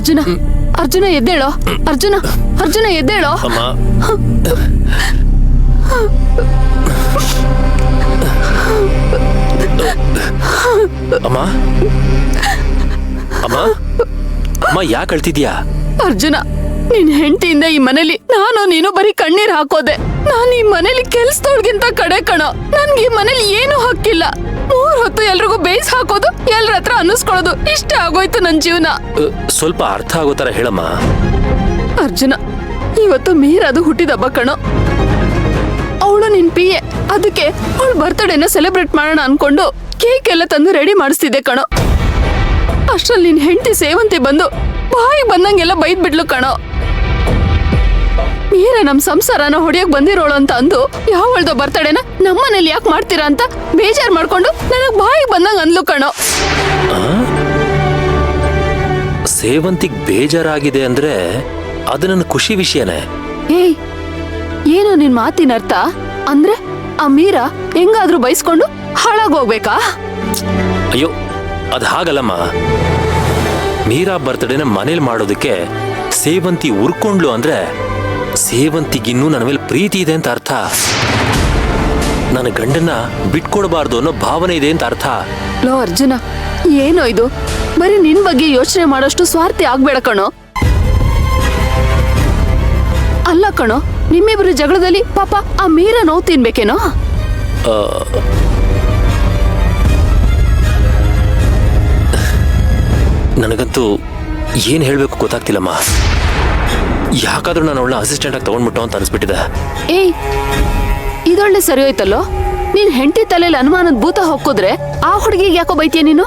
ಅರ್ಜುನ ಅರ್ಜುನ ಎದ್ದೇಳೋ, ಅರ್ಜುನ ಅರ್ಜುನ ಎದ್ದೇಳೋ. ಅಮ್ಮ ಅಮ್ಮ ಅಮ್ಮ ಅಮ್ಮ ಯಾಕೆ ಅಳ್ತಿದ್ಯಾ? ಅರ್ಜುನ, ನಿನ್ ಹೆಂಡತಿಯಿಂದ ಈ ಮನೇಲಿ ನಾನು ನೀನು ಬರೀ ಕಣ್ಣೀರ್ ಹಾಕೋದೆ. ನಾನು ಈ ಮನೇಲಿ ಕೆಲ್ಸದೊಳಗಿಂತ ಕಡೆ ಕಣೋ. ನನ್ಗೆ ಈ ಮನೇಲಿ ಏನು ಹಕ್ಕಿಲ್ಲ. 3 ಹೊತ್ತು ಎಲ್ರಿಗೂ ಬೇಯಿಸ್ ಹಾಕೋದು, ಎಲ್ರ ಹತ್ರ ಅನ್ನಿಸ್ಕೊಳ್ಳೋದು, ಇಷ್ಟೇ ಆಗೋಯ್ತು ನನ್ ಜೀವನ. ಸ್ವಲ್ಪ ಅರ್ಥ ಆಗೋ ತರ ಹೇಳಮ್ಮ. ಅರ್ಜುನ, ಇವತ್ತು ಮೀರಾದು ಹುಟ್ಟಿದಬ್ಬ ಕಣೋ. ಅವಳು ನಿನ್ ಪಿಯೆ. ಅದಕ್ಕೆ ಅವಳ ಬರ್ತ್ಡೇನ ಸೆಲೆಬ್ರೇಟ್ ಮಾಡೋಣ ಅನ್ಕೊಂಡು ಕೇಕ್ ಎಲ್ಲ ತಂದು ರೆಡಿ ಮಾಡಿಸ್ತಿದ್ದೆ ಕಣೋ. ಅಷ್ಟ್ರಲ್ಲಿ ನಿನ್ ಹೆಂಡತಿ ಸೇವಂತಿ ಬಂದು ಬಾಯಿಗೆ ಬಂದಂಗೆಲ್ಲ ಬೈದ್ ಬಿಡ್ಲು ಕಣೋ. ಮೀರ ನಮ್ ಸಂಸಾರನ ಹೊಡಿಯಕ್ ಬಂದಿರೋಳು ಅಂತ ಅಂದು ಯಾವಳ್ದೋ ಬರ್ತಡೇನ ನಮ್ಮನೇಲಿ ಯಾಕೆ ಮಾಡ್ತೀರಾ ಅಂತ ಬೇಜಾರ್ ಮಾಡ್ಕೊಂಡು ನನಗ್ ಬಾಯಿಗೆ ಬಂದಂಗ ಅಂದ್ಲು ಕಣೋ. ಸೇವಂತಿಗ್ ಬೇಜಾರಾಗಿದೆ ಅಂದ್ರೆ ಅದು ನನ್ನ ಖುಷಿ ವಿಷಯನೇ. ಏಯ್, ಏನು ನಿನ್ ಮಾತಿನ ಅರ್ಥ? ಅಂದ್ರೆ ಆ ಮೀರಾ ಹೆಂಗಾದ್ರೂ ಬೈಸ್ಕೊಂಡು ಹಾಳಾಗೋಗ್ಬೇಕಾ? ಅಯ್ಯೋ, ಅದ್ ಹಾಗಲ್ಲಮ್ಮ. ಮೀರಾ ಬರ್ತ್ಡೇನ ಮನೇಲಿ ಮಾಡೋದಕ್ಕೆ ಸೇವಂತಿ ಉರ್ಕೊಂಡ್ಲು ಅಂದ್ರೆ ಸೇವಂತಿಗಿನ್ನೂ ನನ್ನ ಮೇಲೆ ಪ್ರೀತಿ ಇದೆ ಅಂತ ಅರ್ಥ. ನನ್ನ ಗಂಡನ್ನ ಬಿಟ್ಕೊಡ್ಬಾರ್ದು ಅನ್ನೋ ಭಾವನೆ ಇದೆ ಅಂತ ಅರ್ಥ. ಲೋ ಅರ್ಜುನ, ಏನೋ ಇದು? ಬರೀ ನಿನ್ ಬಗ್ಗೆ ಯೋಚನೆ ಮಾಡೋಷ್ಟು ಸ್ವಾರ್ಥಿ ಆಗ್ಬೇಡ ಕಣೋ. ಅಲ್ಲ ಕಣೋ, ನಿಮ್ಮಿಬ್ರು ಜಗಳದಲ್ಲಿ ಪಾಪ ಆ ಮೀರ ನೋವು ತಿನ್ಬೇಕೇನೋ? ನನಗಂತೂ ಏನ್ ಹೇಳ್ಬೇಕು ಗೊತ್ತಾಗ್ತಿಲ್ಲಮ್ಮ. ಯಾಕಾದ್ರೂ ನಾನು ಅವಳನ್ನ ಅಸಿಸ್ಟೆಂಟ್ ಆಗಿ ತಗೊಂಡ್ಬಿಟ್ಟು ಅಂತ ಅನ್ಸ್ಬಿಟ್ಟಿದೆ. ಏಯ್, ಇದೊಳ್ಳೆ ಸರಿ ಹೋಯ್ತಲ್ಲೋ. ನೀನ್ ಹೆಂಡತಿ ತಲೆಯಲ್ಲಿ ಅನುಮಾನದ ಭೂತ ಹೊಕ್ಕಿದ್ರೆ ಆ ಹುಡುಗಿಗೆ ಯಾಕೋ ಬೈತೀಯ ನೀನು?